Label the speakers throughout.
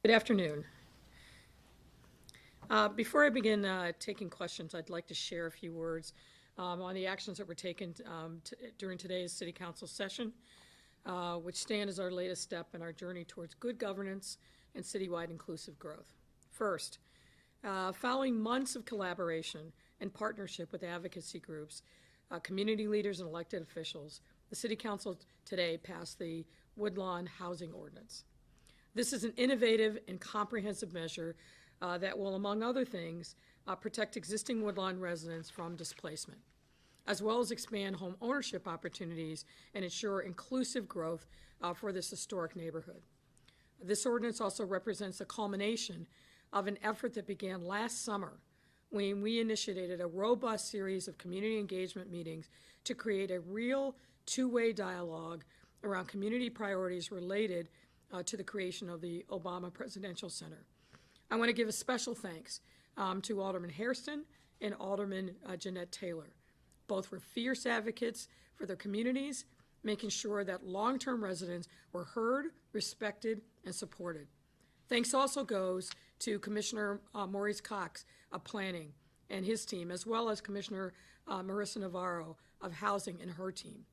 Speaker 1: Good afternoon. Before I begin taking questions, I'd like to share a few words on the actions that were taken during today's City Council session, which stand as our latest step in our journey towards good governance and citywide inclusive growth. First, following months of collaboration and partnership with advocacy groups, community leaders, and elected officials, the City Council today passed the Woodlawn Housing Ordinance. This is an innovative and comprehensive measure that will, among other things, protect existing Woodlawn residents from displacement, as well as expand home ownership opportunities and ensure inclusive growth for this historic neighborhood. This ordinance also represents the culmination of an effort that began last summer when we initiated a robust series of community engagement meetings to create a real two-way dialogue around community priorities related to the creation of the Obama Presidential Center. I want to give a special thanks to Alderman Hairston and Alderman Jeanette Taylor. Both were fierce advocates for their communities, making sure that long-term residents were heard, respected, and supported. Thanks also goes to Commissioner Maurice Cox of Planning and his team, as well as Commissioner Marissa Navarro of Housing and her team.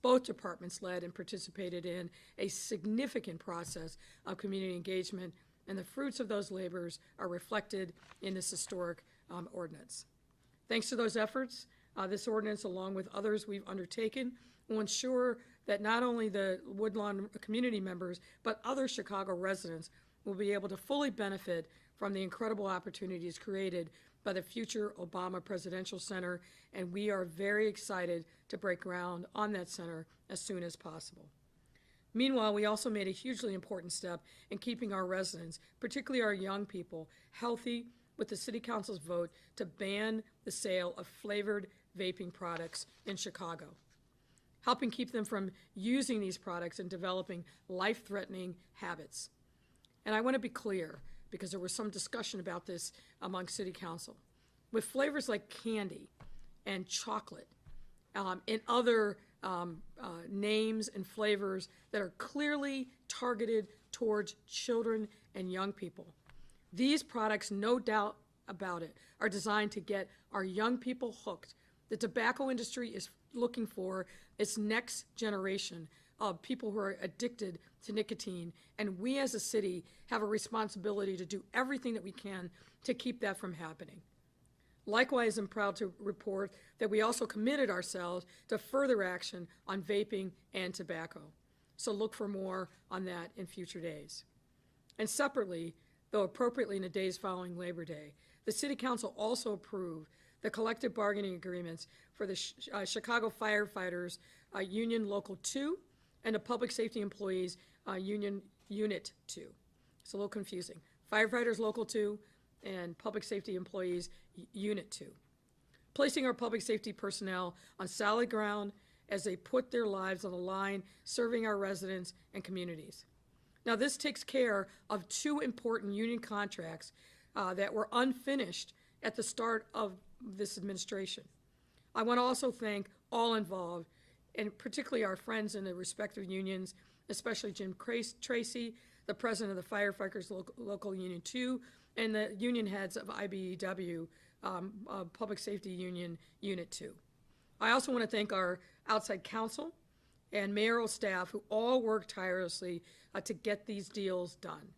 Speaker 1: Both departments led and participated in a significant process of community engagement, and the fruits of those labors are reflected in this historic ordinance. Thanks to those efforts, this ordinance, along with others we've undertaken, will ensure that not only the Woodlawn community members, but other Chicago residents will be able to fully benefit from the incredible opportunities created by the future Obama Presidential Center, and we are very excited to break ground on that center as soon as possible. Meanwhile, we also made a hugely important step in keeping our residents, particularly our young people, healthy with the City Council's vote to ban the sale of flavored vaping products in Chicago, helping keep them from using these products and developing life-threatening habits. And I want to be clear, because there was some discussion about this among City Council. With flavors like candy and chocolate and other names and flavors that are clearly targeted towards children and young people, these products, no doubt about it, are designed to get our young people hooked. The tobacco industry is looking for its next generation of people who are addicted to nicotine, and we as a city have a responsibility to do everything that we can to keep that from happening. Likewise, I'm proud to report that we also committed ourselves to further action on vaping and tobacco. So look for more on that in future days. And separately, though appropriately in the days following Labor Day, the City Council also approved the collective bargaining agreements for the Chicago Firefighters Union Local 2 and the Public Safety Employees Union Unit 2. It's a little confusing. Firefighters Local 2 and Public Safety Employees Unit 2. Placing our public safety personnel on solid ground as they put their lives on the line, serving our residents and communities. Now, this takes care of two important union contracts that were unfinished at the start of this administration. I want to also thank all involved, and particularly our friends in the respective unions, especially Jim Tracy, the president of the Firefighters Local Union 2, and the union heads of IBEW, Public Safety Union Unit 2. I also want to thank our outside counsel and mayoral staff who all worked tirelessly to get these deals done.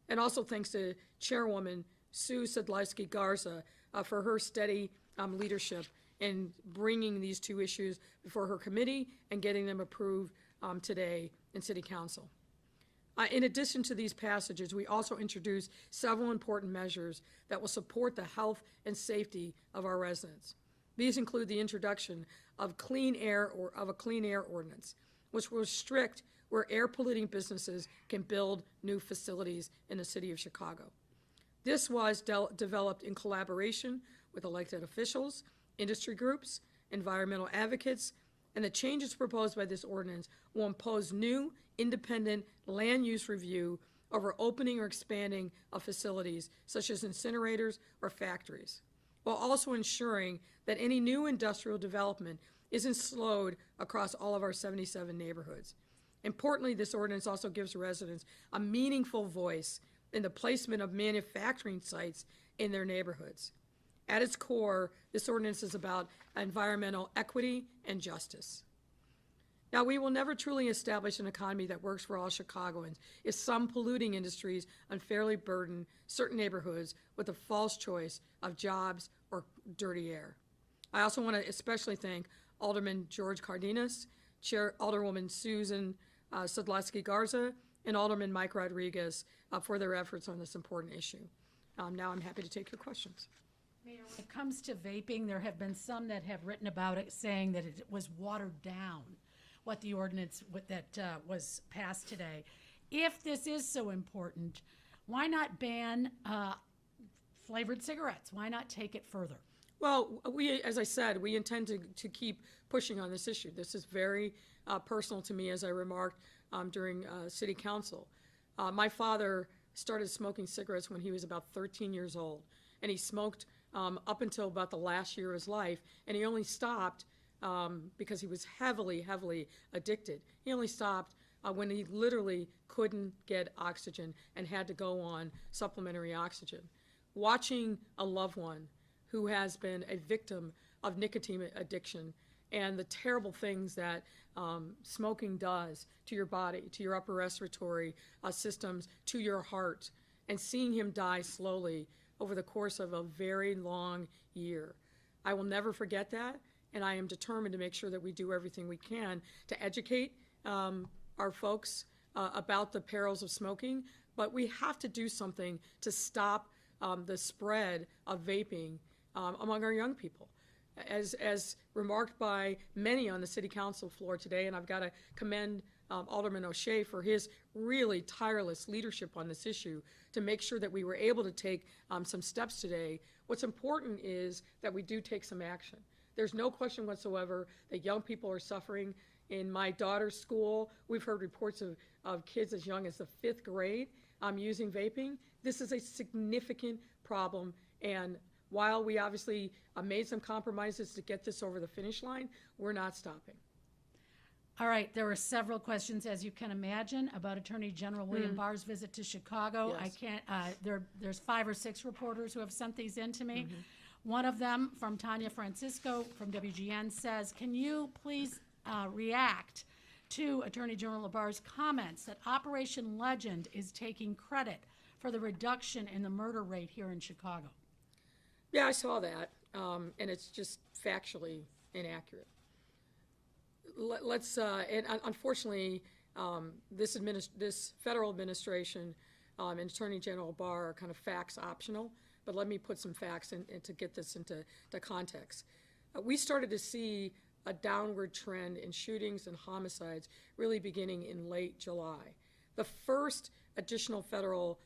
Speaker 1: And also thanks to Chairwoman Sue Sedlowski Garza for her steady leadership in bringing these two issues before her committee and getting them approved today in City Council. In addition to these passages, we also introduced several important measures that will support the health and safety of our residents. These include the introduction of a clean air ordinance, which will restrict where air-polluting businesses can build new facilities in the city of Chicago. This was developed in collaboration with elected officials, industry groups, environmental advocates, and the changes proposed by this ordinance will impose new independent land use review over opening or expanding of facilities such as incinerators or factories, while also ensuring that any new industrial development isn't slowed across all of our 77 neighborhoods. Importantly, this ordinance also gives residents a meaningful voice in the placement of manufacturing sites in their neighborhoods. At its core, this ordinance is about environmental equity and justice. Now, we will never truly establish an economy that works for all Chicagoans if some polluting industries unfairly burden certain neighborhoods with a false choice of jobs or dirty air. I also want to especially thank Alderman George Cardenas, Alderwoman Susan Sadlowski Garza, and Alderman Mike Rodriguez for their efforts on this important issue. Now I'm happy to take your questions.
Speaker 2: Mayor, when it comes to vaping, there have been some that have written about it saying that it was watered down, what the ordinance that was passed today. If this is so important, why not ban flavored cigarettes? Why not take it further?
Speaker 1: Well, as I said, we intend to keep pushing on this issue. This is very personal to me, as I remarked during city council. My father started smoking cigarettes when he was about 13 years old, and he smoked up until about the last year of his life, and he only stopped because he was heavily addicted. He only stopped when he literally couldn't get oxygen and had to go on supplementary oxygen. Watching a loved one who has been a victim of nicotine addiction and the terrible things that smoking does to your body, to your upper respiratory systems, to your heart, and seeing him die slowly over the course of a very long year. I will never forget that, and I am determined to make sure that we do everything we can to educate our folks about the perils of smoking, but we have to do something to stop the spread of vaping among our young people. As remarked by many on the city council floor today, and I've got to commend Alderman O'Shea for his really tireless leadership on this issue to make sure that we were able to take some steps today. What's important is that we do take some action. There's no question whatsoever that young people are suffering. In my daughter's school, we've heard reports of kids as young as the 5th grade using vaping. This is a significant problem, and while we obviously made some compromises to get this over the finish line, we're not stopping.
Speaker 2: All right, there were several questions, as you can imagine, about Attorney General William Barr's visit to Chicago.
Speaker 1: Yes.
Speaker 2: I can't, there's 5 or 6 reporters who have sent these in to me. One of them, from Tanya Francisco from WGN, says, can you please react to Attorney General Barr's comments that Operation Legend is taking credit for the reduction in the murder rate here in Chicago?
Speaker 1: Yeah, I saw that, and it's just factually inaccurate. And unfortunately, this federal administration and Attorney General Barr are kind of facts optional, but let me put some facts in to get this into context. We started to see a downward trend in shootings and homicides really beginning in late July. The first additional federal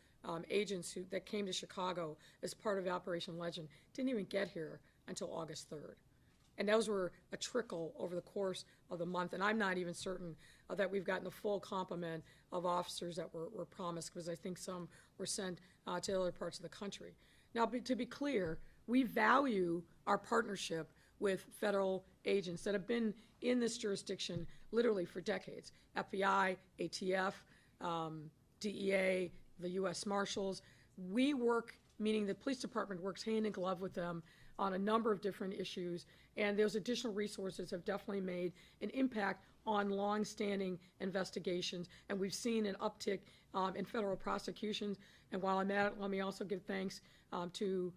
Speaker 1: agents that came to Chicago as part of Operation Legend didn't even get here until August 3rd. And those were a trickle over the course of the month. And I'm not even certain that we've gotten the full complement of officers that were promised, because I think some were sent to other parts of the country. Now, to be clear, we value our partnership with federal agents that have been in this jurisdiction literally for decades. FBI, ATF, DEA, the U.S. Marshals. We work, meaning the police department works hand in glove with them on a number of different issues, and those additional resources have definitely made an impact on long-standing investigations, and we've seen an uptick in federal prosecutions. And while I'm at it, let me also give thanks to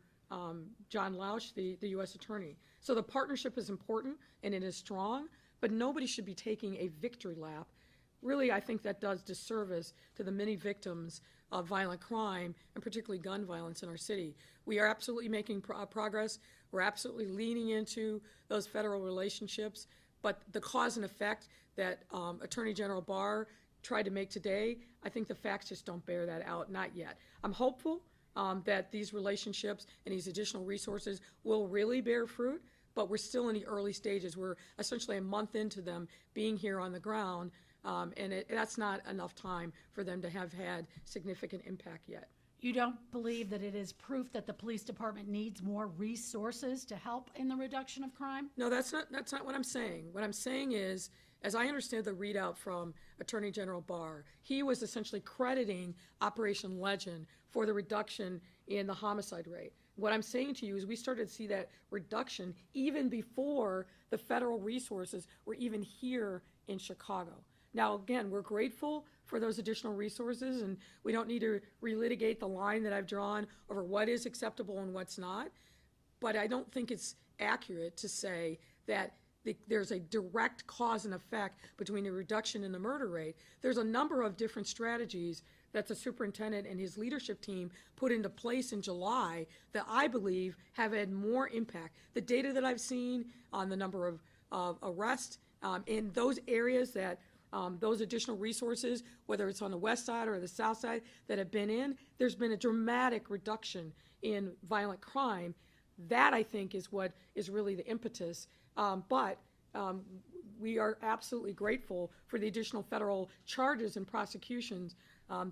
Speaker 1: John Lausch, the U.S. Attorney. So the partnership is important, and it is strong, but nobody should be taking a victory lap. Really, I think that does disservice to the many victims of violent crime, and particularly gun violence in our city. We are absolutely making progress. We're absolutely leaning into those federal relationships, but the cause and effect that Attorney General Barr tried to make today, I think the facts just don't bear that out, not yet. I'm hopeful that these relationships and these additional resources will really bear fruit, but we're still in the early stages. We're essentially a month into them being here on the ground, and that's not enough time for them to have had significant impact yet.
Speaker 2: You don't believe that it is proof that the police department needs more resources to help in the reduction of crime?
Speaker 1: No, that's not what I'm saying. What I'm saying is, As I understand the readout from Attorney General Barr, he was essentially crediting Operation Legend for the reduction in the homicide rate. What I'm saying to you is we started to see that reduction even before the federal resources were even here in Chicago. Now, again, we're grateful for those additional resources, and we don't need to relitigate the line that I've drawn over what is acceptable and what's not. But I don't think it's accurate to say that there's a direct cause and effect between the reduction in the murder rate. There's a number of different strategies that the superintendent and his leadership team put into place in July that I believe have had more impact. The data that I've seen on the number of arrests in those areas that those additional resources, whether it's on the west side or the south side that have been in, there's been a dramatic reduction in violent crime. That, I think, is what is really the impetus. But we are absolutely grateful for the additional federal charges and prosecutions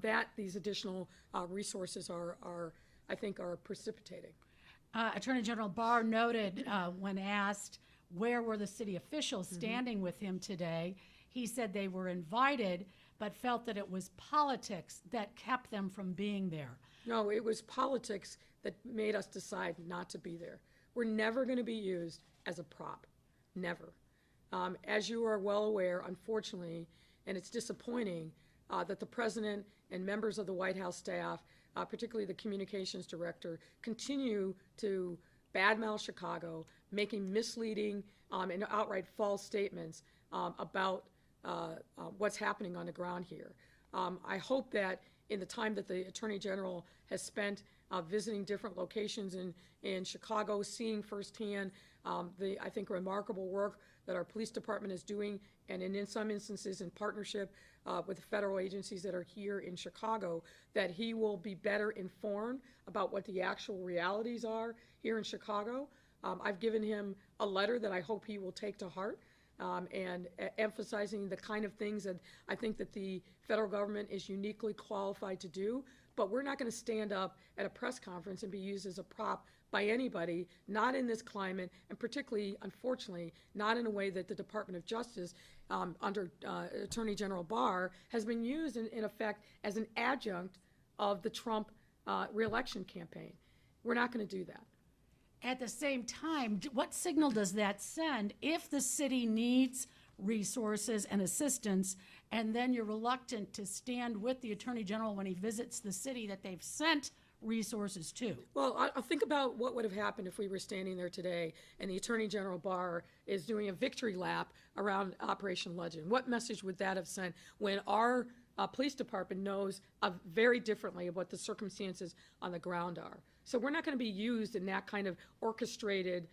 Speaker 1: that these additional resources I think, are precipitating.
Speaker 2: Attorney General Barr noted when asked where were the city officials standing with him today, he said they were invited but felt that it was politics that kept them from being there.
Speaker 1: No, it was politics that made us decide not to be there. We're never going to be used as a prop. Never. As you are well aware, unfortunately, and it's disappointing, that the president and members of the White House staff, particularly the communications director, continue to badmouth Chicago, making misleading and outright false statements about what's happening on the ground here. I hope that in the time that the Attorney General has spent visiting different locations in Chicago, seeing firsthand I think, remarkable work that our police department is doing, and in some instances in partnership with the federal agencies that are here in Chicago, that he will be better informed about what the actual realities are here in Chicago. I've given him a letter that I hope he will take to heart, and emphasizing the kind of things that I think that the federal government is uniquely qualified to do. But we're not going to stand up at a press conference and be used as a prop by anybody, not in this climate, and particularly, unfortunately, not in a way that the Department of Justice, under Attorney General Barr, has been used in effect as an adjunct of the Trump reelection campaign. We're not going to do that.
Speaker 2: At the same time, what signal does that send if the city needs resources and assistance, and then you're reluctant to stand with the Attorney General when he visits the city that they've sent resources to?
Speaker 1: Well, I think about what would have happened if we were standing there today and the Attorney General Barr is doing a victory lap around Operation Legend. What message would that have sent when our police department knows very differently what the circumstances on the ground are? So we're not going to be used in that kind of orchestrated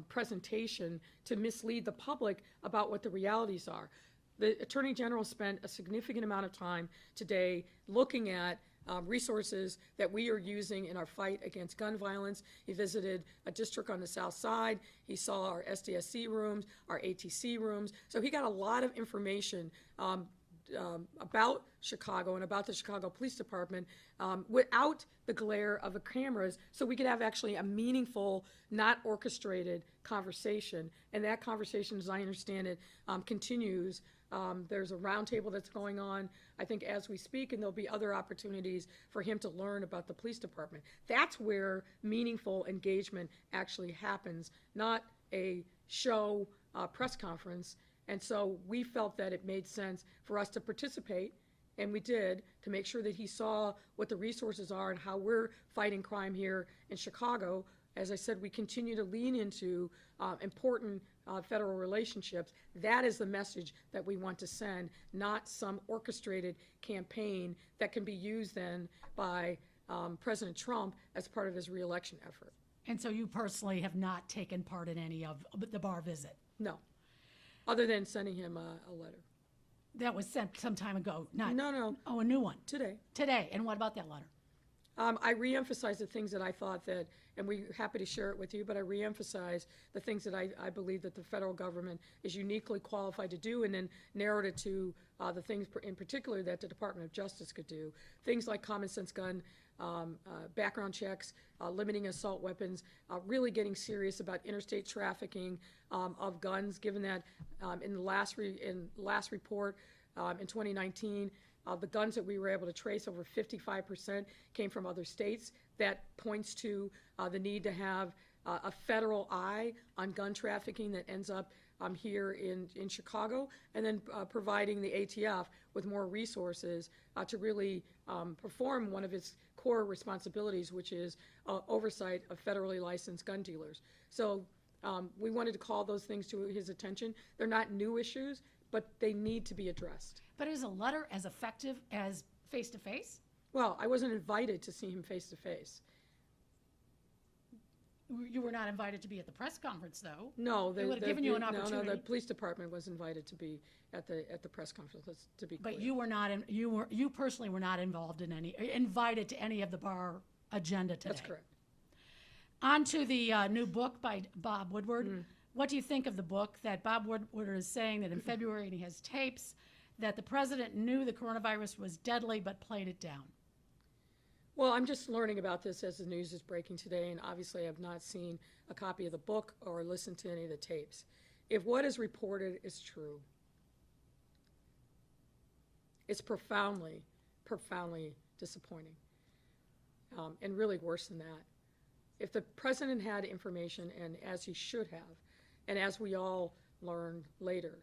Speaker 1: presentation to mislead the public about what the realities are. The Attorney General spent a significant amount of time today looking at resources that we are using in our fight against gun violence. He visited a district on the south side. He saw our SDSC rooms, our ATC rooms. So he got a lot of information about Chicago and about the Chicago Police Department without the glare of the cameras, so we could have actually a meaningful, not orchestrated conversation. And that conversation, as I understand it, continues. There's a roundtable that's going on, I think, as we speak, and there'll be other opportunities for him to learn about the police department. That's where meaningful engagement actually happens, not a show press conference. And so we felt that it made sense for us to participate, and we did, to make sure that he saw what the resources are and how we're fighting crime here in Chicago. As I said, we continue to lean into important federal relationships. That is the message that we want to send, not some orchestrated campaign that can be used then by President Trump as part of his reelection effort.
Speaker 2: And so you personally have not taken part in any of the Barr visit?
Speaker 1: No, other than sending him a letter.
Speaker 2: That was sent some time ago.
Speaker 1: No.
Speaker 2: Oh, a new one.
Speaker 1: Today.
Speaker 2: And what about that letter?
Speaker 1: I reemphasized the things that I thought that, and we're happy to share it with you, but I reemphasized the things that I believe that the federal government is uniquely qualified to do, and then narrowed it to the things in particular that the Department of Justice could do. Things like common sense gun background checks, limiting assault weapons, really getting serious about interstate trafficking of guns, given that in the last report in 2019, the guns that we were able to trace, over 55% came from other states. That points to the need to have a federal eye on gun trafficking that ends up here in Chicago, and then providing the ATF with more resources to really perform one of its core responsibilities, which is oversight of federally licensed gun dealers. So we wanted to call those things to his attention. They're not new issues, but they need to be addressed.
Speaker 2: But is a letter as effective as face-to-face?
Speaker 1: Well, I wasn't invited to see him face-to-face.
Speaker 2: You were not invited to be at the press conference, though.
Speaker 1: No,
Speaker 2: they would have given you an opportunity.
Speaker 1: No, the police department was invited to be at the press conference. To be clear.
Speaker 2: But you were not. You personally were not involved in invited to any of the Barr agenda today.
Speaker 1: That's correct.
Speaker 2: On to the new book by Bob Woodward. What do you think of the book that Bob Woodward is saying that in February, and he has tapes, that the president knew the coronavirus was deadly but played it down?
Speaker 1: Well, I'm just learning about this as the news is breaking today, and obviously I've not seen a copy of the book or listened to any of the tapes. If what is reported is true, it's profoundly, profoundly disappointing, and really worse than that. If the president had information, and as he should have, and as we all learned later,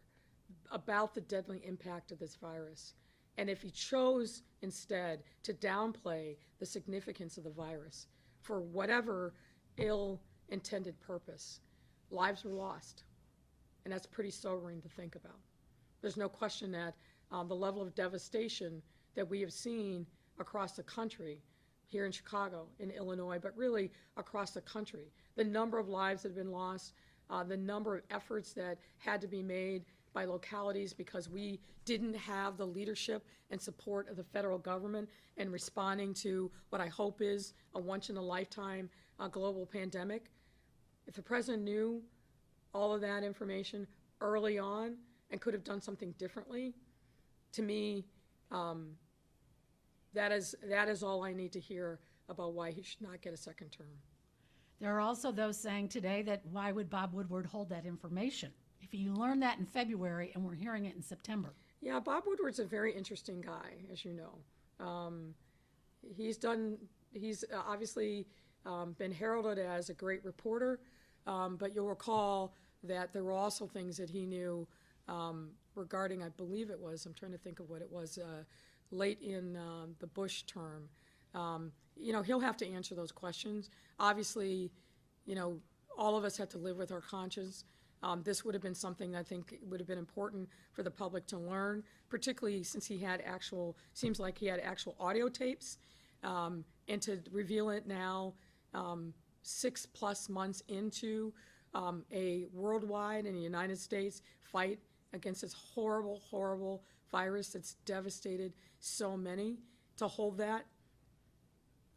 Speaker 1: about the deadly impact of this virus, and if he chose instead to downplay the significance of the virus for whatever ill-intended purpose, lives were lost. And that's pretty sobering to think about. There's no question that the level of devastation that we have seen across the country, here in Chicago, in Illinois, but really across the country, the number of lives that have been lost, the number of efforts that had to be made by localities because we didn't have the leadership and support of the federal government in responding to what I hope is a once-in-a-lifetime global pandemic. If the president knew all of that information early on and could have done something differently, to me, that is all I need to hear about why he should not get a second term.
Speaker 2: There are also those saying today that why would Bob Woodward hold that information if you learned that in February and we're hearing it in September?
Speaker 1: Yeah, Bob Woodward's a very interesting guy, as you know. He's obviously been heralded as a great reporter, but you'll recall that there were also things that he knew regarding, I believe it was, I'm trying to think of what it was, late in the Bush term. He'll have to answer those questions. Obviously, all of us have to live with our conscience. This would have been something that I think would have been important for the public to learn, particularly since seems like he had actual audio tapes, and to reveal it now 6+ months into a worldwide and a United States fight against this horrible, horrible virus that's devastated so many, to hold that,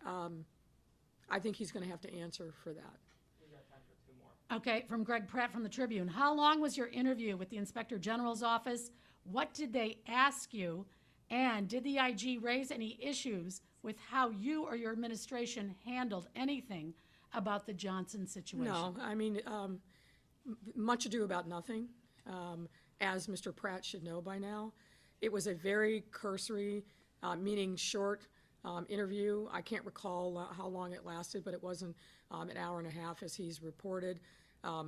Speaker 1: I think he's going to have to answer for that.
Speaker 3: We've got time for 2 more.
Speaker 2: Okay, from Greg Pratt from the Tribune. How long was your interview with the Inspector General's office? What did they ask you? And did the IG raise any issues with how you or your administration handled anything about the Johnson situation?
Speaker 1: No, I mean, much ado about nothing, as Mr. Pratt should know by now. It was a very cursory, meaning short interview. I can't recall how long it lasted, but it wasn't an hour and a half as he's reported.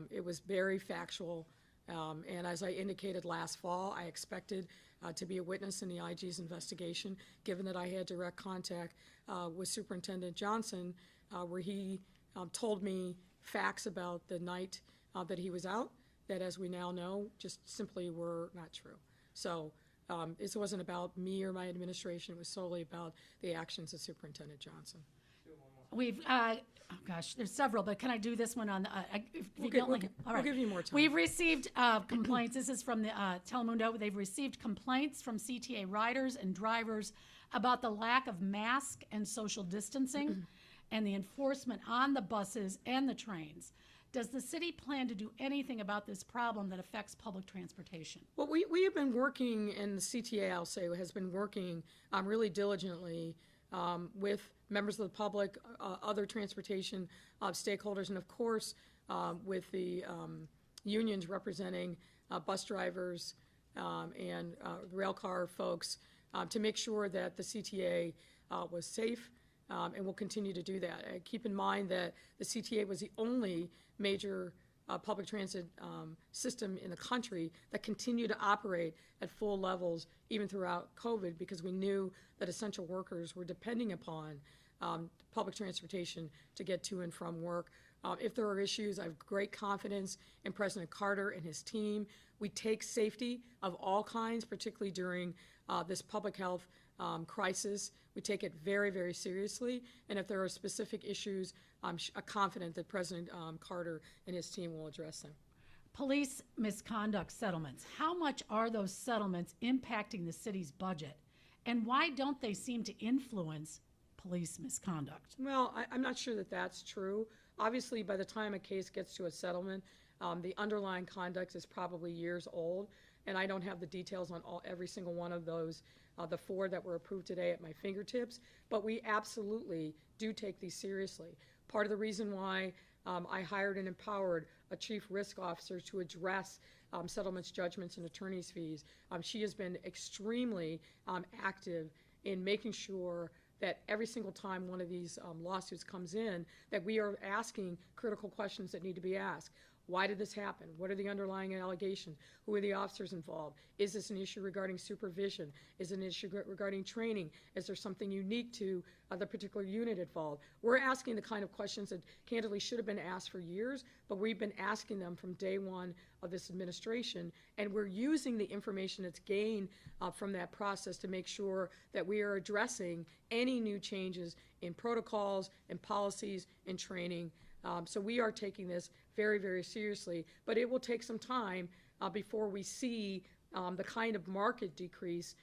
Speaker 1: It was very factual, and as I indicated last fall, I expected to be a witness in the IG's investigation, given that I had direct contact with Superintendent Johnson, where he told me facts about the night that he was out, that, as we now know, just simply were not true. So it wasn't about me or my administration. It was solely about the actions of Superintendent Johnson.
Speaker 2: We've, there's several, but can I do this one on the,
Speaker 1: We'll give you more time.
Speaker 2: We've received complaints. This is from the Telemundo. They've received complaints from CTA riders and drivers about the lack of mask and social distancing and the enforcement on the buses and the trains. Does the city plan to do anything about this problem that affects public transportation?
Speaker 1: Well, we have been working, and the CTA, I'll say, has been working really diligently with members of the public, other transportation stakeholders, and of course, with the unions representing bus drivers and rail car folks to make sure that the CTA was safe, and we'll continue to do that. Keep in mind that the CTA was the only major public transit system in the country that continued to operate at full levels even throughout COVID, because we knew that essential workers were depending upon public transportation to get to and from work. If there are issues, I have great confidence in President Carter and his team. We take safety of all kinds, particularly during this public health crisis. We take it very, very seriously. And if there are specific issues, I'm confident that President Carter and his team will address them.
Speaker 2: Police misconduct settlements. How much are those settlements impacting the city's budget? And why don't they seem to influence police misconduct?
Speaker 1: Well, I'm not sure that that's true. Obviously, by the time a case gets to a settlement, the underlying conduct is probably years old, and I don't have the details on every single one of those, the 4 that were approved today at my fingertips, but we absolutely do take these seriously. Part of the reason why I hired and empowered a chief risk officer to address settlements, judgments, and attorney's fees. She has been extremely active in making sure that every single time one of these lawsuits comes in, that we are asking critical questions that need to be asked. Why did this happen? What are the underlying allegations? Who are the officers involved? Is this an issue regarding supervision? Is it an issue regarding training? Is there something unique to the particular unit involved? We're asking the kind of questions that candidly should have been asked for years, but we've been asking them from day one of this administration, and we're using the information that's gained from that process to make sure that we are addressing any new changes in protocols and policies and training. So we are taking this very, very seriously, but it will take some time before we see the kind of market decrease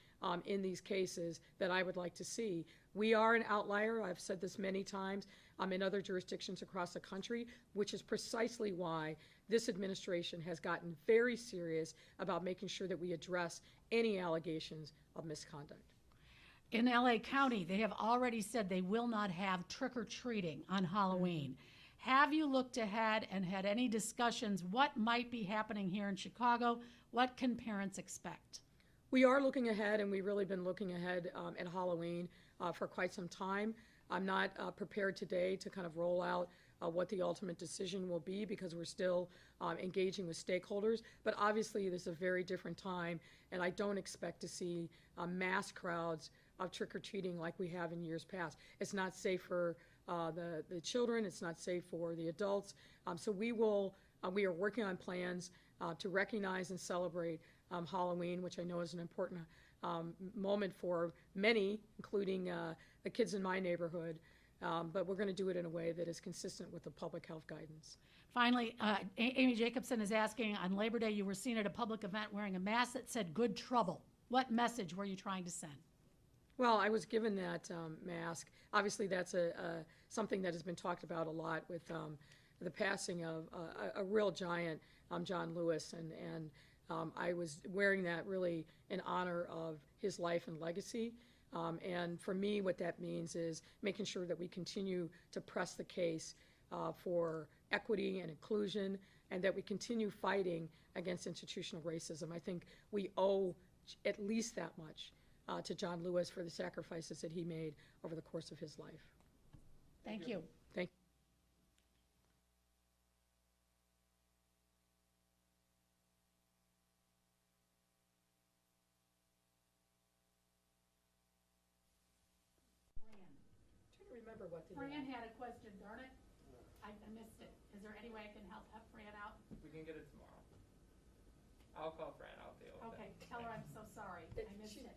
Speaker 1: in these cases that I would like to see. We are an outlier. I've said this many times in other jurisdictions across the country, which is precisely why this administration has gotten very serious about making sure that we address any allegations of misconduct.
Speaker 2: In LA County, they have already said they will not have trick-or-treating on Halloween. Have you looked ahead and had any discussions? What might be happening here in Chicago? What can parents expect?
Speaker 1: We are looking ahead, and we've really been looking ahead at Halloween for quite some time. I'm not prepared today to kind of roll out what the ultimate decision will be, because we're still engaging with stakeholders. But obviously, this is a very different time, and I don't expect to see mass crowds of trick-or-treating like we have in years past. It's not safe for the children. It's not safe for the adults. So we are working on plans to recognize and celebrate Halloween, which I know is an important moment for many, including the kids in my neighborhood. But we're going to do it in a way that is consistent with the public health guidance.
Speaker 2: Finally, Amy Jacobson is asking, on Labor Day, you were seen at a public event wearing a mask that said "Good Trouble." What message were you trying to send?
Speaker 1: Well, I was given that mask. Obviously, that's something that has been talked about a lot with the passing of a real giant, John Lewis, and I was wearing that really in honor of his life and legacy. And for me, what that means is making sure that we continue to press the case for equity and inclusion, and that we continue fighting against institutional racism. I think we owe at least that much to John Lewis for the sacrifices that he made over the course of his life.
Speaker 2: Thank you.
Speaker 1: Thank you. Trying to remember what the
Speaker 2: Fran had a question, darn it. I missed it. Is there any way I can help Fran out?
Speaker 3: We can get it tomorrow. I'll call Fran, I'll deal with it.
Speaker 2: Okay, tell her I'm so sorry. I missed it.